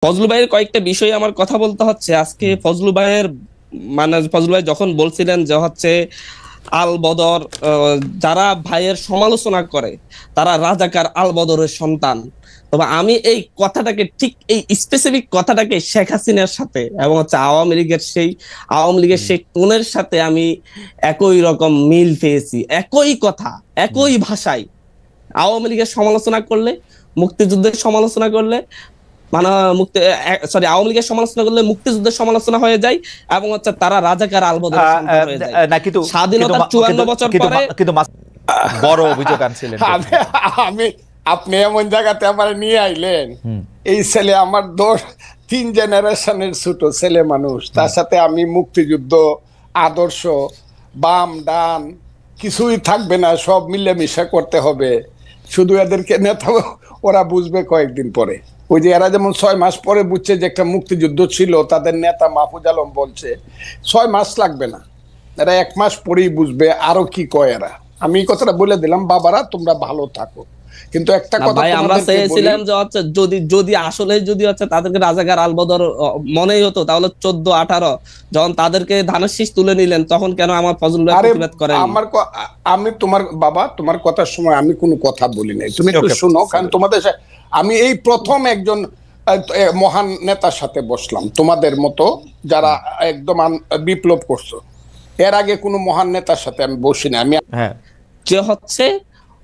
ফজলু ভাইয়ের কয়েকটা বিষয়ে আমার কথা বলতে হচ্ছে আজকে। ফজলু ভাইয়ের ফজলু ভাই যখন বলছিলেন যে হচ্ছে আল বদর, যারা ভাইয়ের সমালোচনা করে তারা রাজাকার আল বদরের সন্তান। তবে আমি এই কথাটাকে, ঠিক এই স্পেসিফিক কথাটাকে শেখ হাসিনার সাথে এবং হচ্ছে আওয়ামী লীগের সেই টোনের সাথে আমি একই রকম মিল পেয়েছি। একই কথা, একই ভাষায় আওয়ামী লীগের সমালোচনা করলে, মুক্তিযুদ্ধের সমালোচনা করলে, মানে আওয়ামী লীগের সমালোচনা করলে মুক্তিযুদ্ধের সমালোচনা হয়ে যায় এবং হচ্ছে তারা রাজাকার আলবদর হয়ে যায়। স্বাধীনতার 54 বছর পরে কিন্তু বড় অভিযোগ আনছিলেন আমি আপনি এমন জায়গাতে আমার নিয়ে আইলেন। এই ছেলে আমার 3 জেনারেশনের ছোট ছেলে মানুষ, তার সাথে আমি মুক্তিযুদ্ধ আদর্শ বাম ডান কিছুই থাকবে না, সব মিলেমিশা করতে হবে। শুধু এদেরকে নেতা ওরা বুঝবে কয়েকদিন পরে। ওই যে এরা যেমন 6 মাস পরে বুঝছে যে একটা মুক্তিযুদ্ধ ছিল, তাদের নেতা মাহফুজ আলম বলছে 6 মাস লাগবে না, এরা 1 মাস পরেই বুঝবে আরো কি কয় এরা। আমি এই কথাটা বলে দিলাম, বাবারা তোমরা ভালো থাকো। কিন্তু একটা কথা আমরা চেয়েছিলাম যে হচ্ছে যদি আসলে যদি হচ্ছে তাদেরকে রাজাকার আলবদর মনেই হতো, তাহলে 14-18 যখন তাদেরকে ধানের শীষ তুলে নিলেন তখন কেন আমার ফজল ভাই প্রতিবাদ করেন? আমি তোমার বাবা, তোমার কথার সময় আমি কোনো কথা বলি নাই, তুমি একটু শুনো। কারণ তোমাদের আমি এই প্রথম একজন মহান নেতার সাথে বসলাম তোমাদের মতো, যারা একদম বিপ্লব করছো। এর আগে কোনো মহান নেতার সাথে আমি বসি না। আমি যে হচ্ছে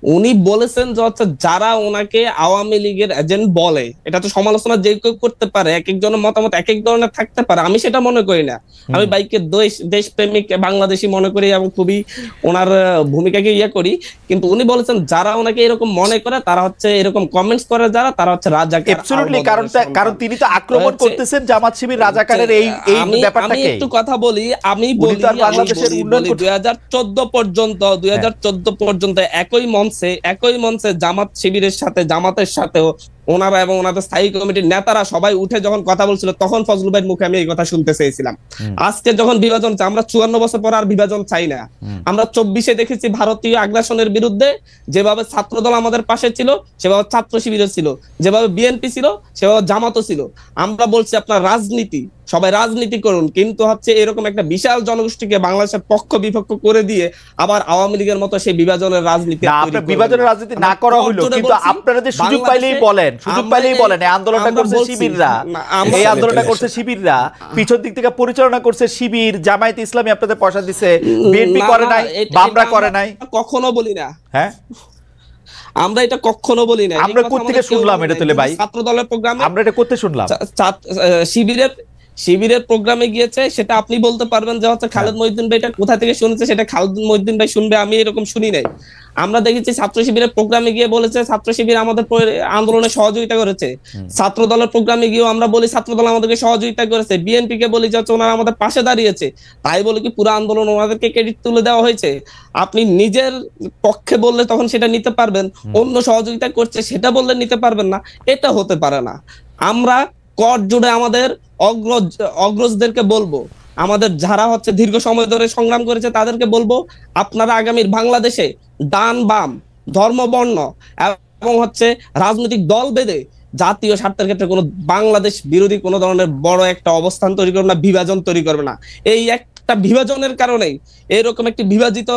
উনি বলেছেন যে হচ্ছে যারা ওনাকে আওয়ামী লীগের এজেন্ট বলে, এটা তো সমালোচনা যে কেউ করতে পারে, এক একজনের মতামত এক এক ধরনের থাকতে পারে, আমি সেটা মনে করি না। আমি বাইকে দেশপ্রেমিক বাংলাদেশি মনে করি এবং খুবই ওনার ভূমিকাকে করি। কিন্তু উনি বলেছেন যারা ওনাকে এরকম মনে করে তারা হচ্ছে এরকম কমেন্টস করে, যারা তারা হচ্ছে রাজাকার। অ্যাবসলিউটলি, কারণ তিনি তো আক্রমণ করতেছেন জামাত শিবির রাজাকারের এই ব্যাপারটাকে। আমি একটু কথা বলি, আমি বলি বাংলাদেশের উন্নয়ন 2014 পর্যন্ত একই মঞ্চে জামাত শিবিরের সাথে, জামাতের সাথেও ওনারা এবং ওনাদের স্থায়ী কমিটির নেতারা সবাই উঠে যখন কথা বলছিল তখন ফজলু ভাইয়ের মুখে আমি এই কথা শুনতে চেয়েছিলাম। আজকে যখন বিভাজন, আমরা 54 বছর পর আর বিভাজন চাই না। আমরা 24-এ দেখেছি ভারতীয় আগ্রাসনের বিরুদ্ধে যেভাবে ছাত্রদল আমাদের পাশে ছিল, সেভাবে ছাত্র শিবিরও ছিল, যেভাবে বিএনপি ছিল সেভাবে জামাতও ছিল। আমরা বলছি আপনার রাজনীতি, সবাই রাজনীতি করুন, কিন্তু হচ্ছে এরকম একটা বিশাল জনগোষ্ঠীকে বাংলাদেশের পক্ষ বিপক্ষ করে দিয়ে আবার আওয়ামী লীগের মতো সেই বিভাজনের রাজনীতি না করা হলো। কিন্তু আপনারা যে সুযোগ পাইলেই বলেন, এই আন্দোলনটা করছে শিবিররা, এই আন্দোলনটা করছে শিবিররা, পিছন দিক থেকে পরিচালনা করছে শিবির, জামায়াতে ইসলামী আপনাদের পয়সা দিছে, বিএনপি করে নাই, বামরা করে নাই, কখনো বলি না। হ্যাঁ, আমরা এটা কখনো বলি না। আমরা কোত্থেকে শুনলাম এটা? তাহলে ভাই ছাত্র দলের প্রোগ্রামে আমরা এটা করতে শুনলাম, শিবিরের প্রোগ্রামে গিয়েছে, সেটা আপনি বলতে পারবেন যে হচ্ছে খালেদ মহিউদ্দিন ভাই এটা কোথা থেকে শুনেছে, সেটা খালেদ মহিউদ্দিন ভাই শুনবে, আমি এরকম শুনি নাই। আমরা দেখেছি ছাত্র শিবিরের প্রোগ্রামে গিয়ে বলেছে ছাত্র শিবির আমাদের আন্দোলনে সহযোগিতা করেছে। ছাত্র দলের প্রোগ্রামে গিয়েও আমরা বলি ছাত্র দল আমাদেরকে সহযোগিতা করেছে। বিএনপি কে বলি যে ওনারা আমাদের পাশে দাঁড়িয়েছে, তাই বলে কি পুরো আন্দোলন ওনাদেরকে ক্রেডিট তুলে দেওয়া হয়েছে? আপনি নিজের পক্ষে বললে তখন সেটা নিতে পারবেন, অন্য সহযোগিতা করছে সেটা বললে নিতে পারবেন না, এটা হতে পারে না। আমরা কট জুড়ে আমাদের অগ্রজদেরকে বলবো, আমাদের যারা হচ্ছে দীর্ঘ সময় ধরে সংগ্রাম করেছে তাদেরকে বলবো, আপনারা আগামীর বাংলাদেশে ডান বাম ধর্ম বর্ণ এবং হচ্ছে রাজনৈতিক দল বেঁধে জাতীয় স্বার্থের ক্ষেত্রে কোনো বাংলাদেশ বিরোধী কোনো ধরনের বড় একটা অবস্থান তৈরি করবে না, বিভাজন তৈরি করবে না। এই একটা বিভাজনের কারণেই, এরকম একটি বিভাজিত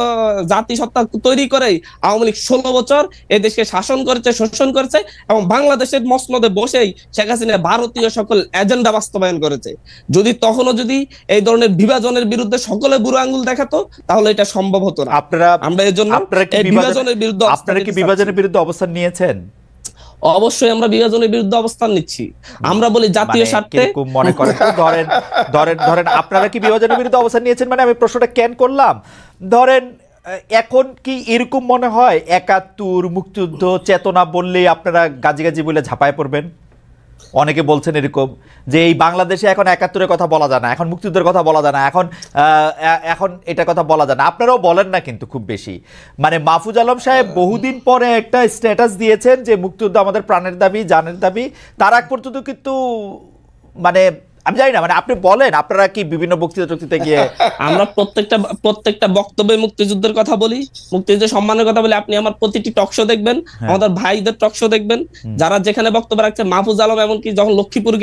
জাতি সত্তা তৈরি করেই আওয়ামী লীগ 16 বছর এই দেশকে শাসন করেছে, শোষণ করেছে এবং বাংলাদেশের মসনদে বসেই শেখ হাসিনা ভারতীয় সকল এজেন্ডা বাস্তবায়ন করেছে। যদি তখনও এই ধরনের বিভাজনের বিরুদ্ধে সকলে বুড়ো আঙ্গুল দেখাতো তাহলে এটা সম্ভব হতো না। আমরা এর জন্য বিভাজনের বিরুদ্ধে অবস্থান নিয়েছেন। অবশ্যই আমরা বিভাজনের বিরুদ্ধে অবস্থান নিচ্ছি। আমরা বলি জাতীয় স্বার্থে মনে করেন, ধরেন আপনারা কি বিভাজনের বিরুদ্ধে অবস্থান নিয়েছেন? মানে আমি প্রশ্নটা কেন করলাম, ধরেন এখন কি এরকম মনে হয় 71 মুক্তিযুদ্ধ চেতনা বললেই আপনারা গাজি বলে ঝাঁপায় পড়বেন? অনেকে বলছেন এরকম যে এই বাংলাদেশে এখন 71-এর কথা বলা যায় না, এখন মুক্তিযুদ্ধের কথা বলা যায় না, এখন এটা কথা বলা যায় না। আপনারাও বলেন না কিন্তু খুব বেশি। মানে মাহফুজ আলম সাহেব বহুদিন পরে একটা স্ট্যাটাস দিয়েছেন যে মুক্তিযুদ্ধ আমাদের প্রাণের দাবি, জানের দাবি। তার আগ পর্যন্ত কিন্তু মানে আমি জানি না, মানে আপনি বলেন আপনারা কি বিভিন্ন বক্তৃতা গিয়ে আমরা প্রত্যেকটা বক্তব্যে মুক্তিযুদ্ধের কথা বলি, মুক্তিযুদ্ধের সম্মানের কথা বলি। আপনি আমার প্রতিটি টক শো দেখবেন, আমাদের ভাইদের টক শো দেখবেন, যারা যেখানে বক্তব্য রাখছে, মাহফুজ আলম এমনকি যখন লক্ষ্মীপুর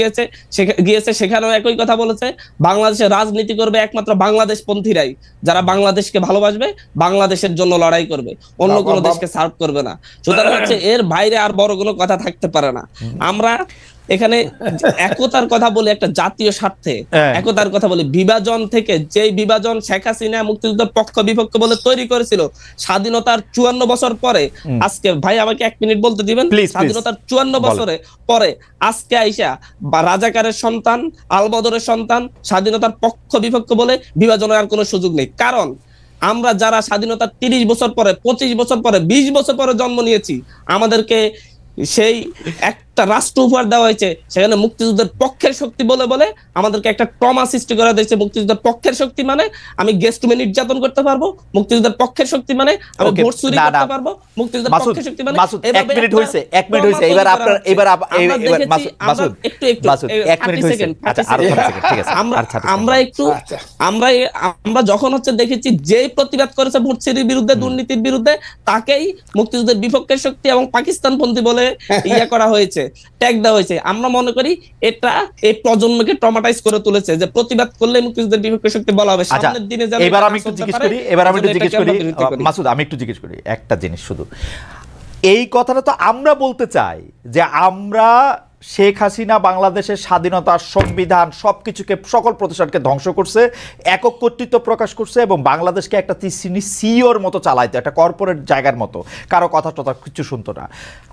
গিয়েছে সেখানেও একই কথা বলেছে, বাংলাদেশে রাজনীতি করবে একমাত্র বাংলাদেশ পন্থীরাই, যারা বাংলাদেশকে ভালোবাসবে, বাংলাদেশের জন্য লড়াই করবে, অন্য কোনো দেশকে সার্ভ করবে না। সুতরাং হচ্ছে এর বাইরে আর বড় কোনো কথা থাকতে পারে না। আমরা এখানে একতার কথা বলি, একটা জাতীয় স্বার্থে একতার কথা বলি। বিভাজন থেকে যে বিভাজন শেখ হাসিনা মুক্তিযুদ্ধের পক্ষ বিপক্ষ বলে তৈরি করেছিল, স্বাধীনতার 54 বছর পরে আজকে, ভাই আমাকে 1 মিনিট বলতে দিবেন, স্বাধীনতার 54 বছরে পরে আজকে আইসা বা রাজাকারের সন্তান, আলবদরের সন্তান স্বাধীনতার পক্ষ বিপক্ষ বলে বিভাজনের আর কোনো সুযোগ নেই। কারণ আমরা যারা স্বাধীনতার 30 বছর পরে, 25 বছর পরে, 20 বছর পরে জন্ম নিয়েছি, আমাদেরকে সেই একটা রাষ্ট্র উপহার দেওয়া হয়েছে, সেখানে মুক্তিযুদ্ধের পক্ষের শক্তি বলে বলে আমাদেরকে একটা ট্রমা সৃষ্টি করা দিয়েছে। মুক্তিযুদ্ধের পক্ষের শক্তি মানে আমি গেস্ট রুমে নির্যাতন করতে পারবো, মুক্তিযুদ্ধের পক্ষের শক্তি মানে আমি ভোট চুরি করতে পারবো, মুক্তিযুদ্ধের পক্ষের শক্তি মানে 1 মিনিট হইছে। এবার আপনারা এবার মাসুদ একটু 1 মিনিট হইছে। আচ্ছা আর 30 সেকেন্ড, ঠিক আছে। আমরা যখন হচ্ছে দেখেছি যে প্রতিবাদ করেছে ভোট চুরির বিরুদ্ধে, দুর্নীতির বিরুদ্ধে, তাকেই মুক্তিযুদ্ধের বিপক্ষের শক্তি এবং পাকিস্তানপন্থী বলে করা হয়েছে, ট্যাগ দেওয়া হয়েছে। আমরা মনে করি এটা এই প্রজন্মকে ট্রমাটাইজ করে তুলেছে, যে প্রতিবাদ করলে মুক্তিযুদ্ধের বিপক্ষে শক্তি বলা হবে। সামনের দিনে যারা এবার আমি একটু জিজ্ঞেস করি মাসুদ, আমি একটু জিজ্ঞেস করি একটা জিনিস শুধু। এই কথাটা তো আমরা বলতে চাই যে আমরা শেখ হাসিনা বাংলাদেশের স্বাধীনতা, সংবিধান সবকিছুকে, সকল প্রতিষ্ঠানকে ধ্বংস করছে, একক কর্তৃত্ব প্রকাশ করছে এবং বাংলাদেশকে একটা সিওর মতো চালাইতো, একটা কর্পোরেট জায়গার মতো, কারো কথা টথা কিছু শুনতো না।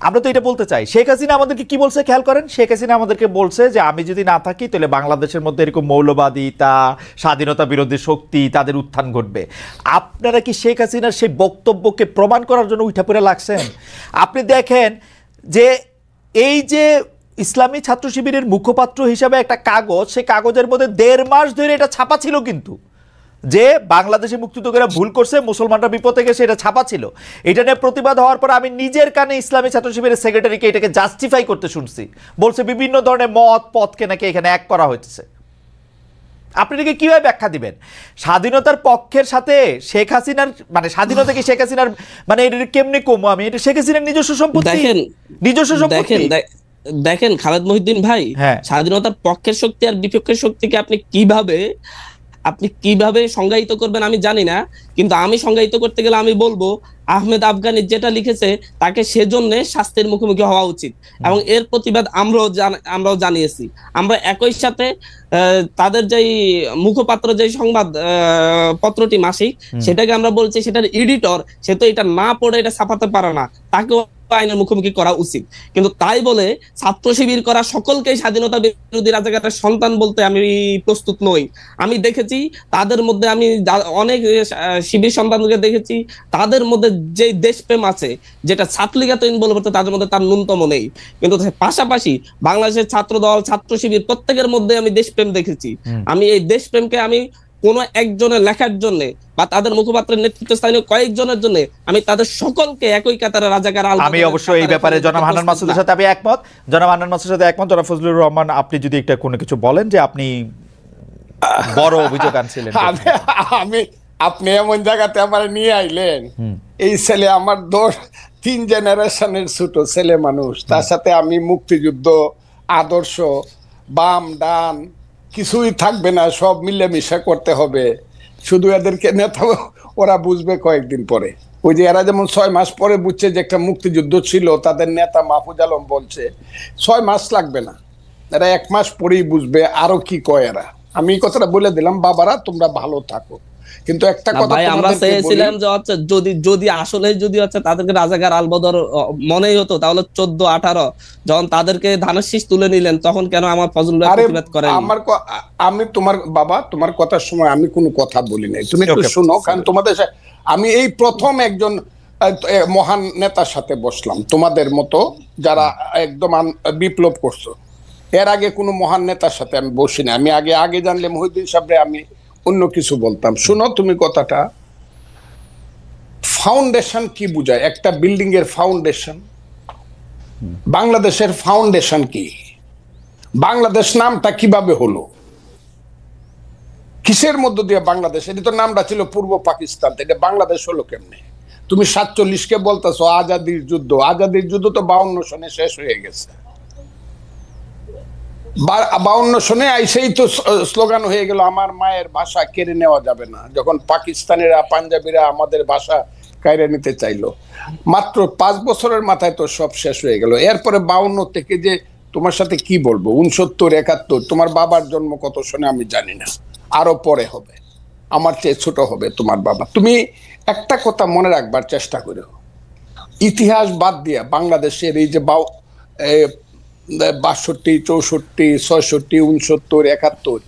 আমরা তো এটা বলতে চাই। শেখ হাসিনা আমাদেরকে কি বলছে খেয়াল করেন, শেখ হাসিনা আমাদেরকে বলছে যে আমি যদি না থাকি তাহলে বাংলাদেশের মধ্যে এরকম মৌলবাদিতা, স্বাধীনতা বিরোধী শক্তি, তাদের উত্থান ঘটবে। আপনারা কি শেখ হাসিনার সেই বক্তব্যকে প্রমাণ করার জন্য উঠা পড়ে লাগছেন? আপনি দেখেন যে এই যে ইসলামী ছাত্র শিবিরের মুখপাত্র হিসাবে একটা কাগজ, সেই কাগজের মধ্যে 1.5 মাস ধরে এটা ছাপা ছিল, কিন্তু যে বাংলাদেশে মুক্তিযুদ্ধরা ভুল করছে, মুসলমানরা বিপদে গেছে, এটা ছাপা ছিল। এটা নিয়ে প্রতিবাদ হওয়ার পর আমি নিজের কানে ইসলামী ছাত্র শিবিরের সেক্রেটারিকে এটাকে জাস্টিফাই করতে শুনছি, বলছে বিভিন্ন ধরনের মত পথকে নাকি এখানে এক করা হয়েছে। আপনি এটাকে কিভাবে ব্যাখ্যা দিবেন? স্বাধীনতার পক্ষের সাথে শেখ হাসিনার, মানে স্বাধীনতা কি শেখ হাসিনার, মানে এটা কেমনে কমো আমি, এটা শেখ হাসিনার নিজস্ব সম্পত্তি, নিজস্ব সম্পত্তি। দেখেন খালেদ মহিউদ্দিন ভাই, স্বাধীনতার পক্ষের শক্তি আর বিপক্ষের শক্তিকে আপনি কিভাবে সংজ্ঞায়িত করবেন আমি জানি না, কিন্তু আমি সংজ্ঞায়িত করতে গেলে আমি বলবো আহমেদ আফগানি যেটা লিখেছে তাকে সেজন্য শাস্তির মুখোমুখি হওয়া উচিত, এবং এর প্রতিবাদ আমরাও জানিয়েছি। আমরা একই সাথে তাদের যেই মুখপাত্র, যে সংবাদ পত্রটি মাসিক, সেটাকে আমরা বলছি সেটার এডিটর, সে তো এটা না পড়ে এটা ছাপাতে পারে না, তাকেও আইনের মুখোমুখি করা উচিত। কিন্তু তাই বলে ছাত্র শিবির করা সকলকেই স্বাধীনতা বিরোধী রাজাকারের সন্তান বলতে আমি প্রস্তুত নই। আমি দেখেছি তাদের মধ্যে, আমি অনেক শিবির সন্তানকে দেখেছি, তাদের মধ্যে যে দেশপ্রেম আছে, যেটা ছাত্রলীগ এতদিন বলে পড়তো, তাদের মধ্যে তার ন্যূনতম নেই। কিন্তু পাশাপাশি বাংলাদেশের ছাত্র দল, ছাত্র শিবির প্রত্যেকের মধ্যে আমি দেশপ্রেম দেখেছি। আমি এই দেশপ্রেমকে আমি কোন একজনের লেখার জন্য বা তাদের মুখপাত্রের নেতৃত্বস্থানীয় কয়েকজনের জন্য আমি তাদের সকলকে একই কাতারে রাজাকার। আমি অবশ্যই এই ব্যাপারে জনাব হান্নান মাসুদের সাথে আমি একমত, জনাব হান্নান মাসুদের সাথে একমত। জনাব ফজলুর রহমান, আপনি যদি একটা কোনো কিছু বলেন যে আপনি বড় অভিযোগ আনছিলেন। আপনি এমন জায়গাতে আমার নিয়ে আইলেন, এই ছেলে আমার 3 জেনারেশনের ছোট ছেলে মানুষ, তার সাথে আমি মুক্তিযুদ্ধ, আদর্শ, বাম ডান কিছুই থাকবে না, সব মিলেমিশে করতে হবে। শুধু এদেরকে নেতা ওরা বুঝবে কয়েকদিন পরে। ওই যে এরা যেমন 6 মাস পরে বুঝছে যে একটা মুক্তিযুদ্ধ ছিল, তাদের নেতা মাহফুজ আলম বলছে 6 মাস লাগবে না, এরা 1 মাস পরেই বুঝবে আরো কি কয় এরা। আমি এই কথাটা বলে দিলাম, বাবারা তোমরা ভালো থাকো। কিন্তু একটা কথা আমরা চেয়েছিলাম যে হচ্ছে যদি আসলে যদি হচ্ছে তাদেরকে রাজাকার আলবদর মনেই হতো, তাহলে 14-18 যখন তাদেরকে ধানের শীষ তুলে নিলেন, তখন কেন আমার ফজলুল প্রতিবাদ করেন? আমি তোমার বাবা, তোমার কথার সময় আমি কোনো কথা বলি নাই, তুমি একটু শোনো। কারণ তোমাদের আমি এই প্রথম একজন মহান নেতার সাথে বসলাম, তোমাদের মতো যারা একদম বিপ্লব করছো। এর আগে কোনো মহান নেতার সাথে আমি বসি না। আমি আগে জানলে মহিউদ্দিন সাহেবরে আমি অন্য কিছু বলতাম। শুনো তুমি কথাটা, ফাউন্ডেশন কি বুঝায়? একটা বিল্ডিং এর ফাউন্ডেশন, বাংলাদেশের ফাউন্ডেশন কি? বাংলাদেশ নামটা কিভাবে হলো? কিসের মধ্য দিয়ে বাংলাদেশ? এটা তো নামটা ছিল পূর্ব পাকিস্তান, এটা বাংলাদেশ হলো কেমনে? তুমি 47-কে বলতেছো আজাদির যুদ্ধ। আজাদির যুদ্ধ তো 52 সনে শেষ হয়ে গেছে। 52 সনে আইসেই তো স্লোগান হয়ে গেল আমার মায়ের ভাষা কেড়ে নেওয়া যাবে না, যখন পাকিস্তানিরা পাঞ্জাবিরা আমাদের ভাষা কেড়ে নিতে চাইলো। মাত্র 5 বছরের মাথায় তো সব শেষ হয়ে গেল। এরপরে 52 থেকে যে তোমার সাথে কি বলবো, 69, 71, তোমার বাবার জন্ম কত সনে আমি জানি না, আরো পরে হবে, আমার চেয়ে ছোট হবে তোমার বাবা। তুমি একটা কথা মনে রাখবার চেষ্টা করো, ইতিহাস বাদ দিয়া বাংলাদেশের এই যে 62, 64, 66, 69, 71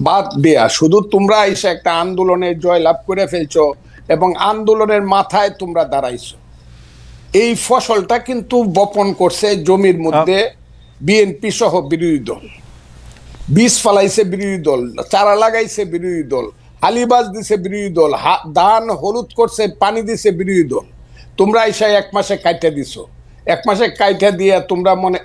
বাদ দেয়া শুধু তোমরা এসে একটা আন্দোলনে জয়লাভ করে ফেলছো এবং আন্দোলনের মাথায় তোমরা দাঁড়াইছো। এই ফসলটা কিন্তু বপন করছে জমির মধ্যে বিএনপি সহ বিরোধী দল, বীজ ফালাইছে বিরোধী দল, চারা লাগাইছে বিরোধী দল, হালিবাজ দিছে বিরোধী দল, ধান হলুদ করছে, পানি দিছে বিরোধী দল। তোমরা এসে 1 মাসে কাইটা দিছো, 1 মাসে কাইটা দিয়ে তোমরা মনে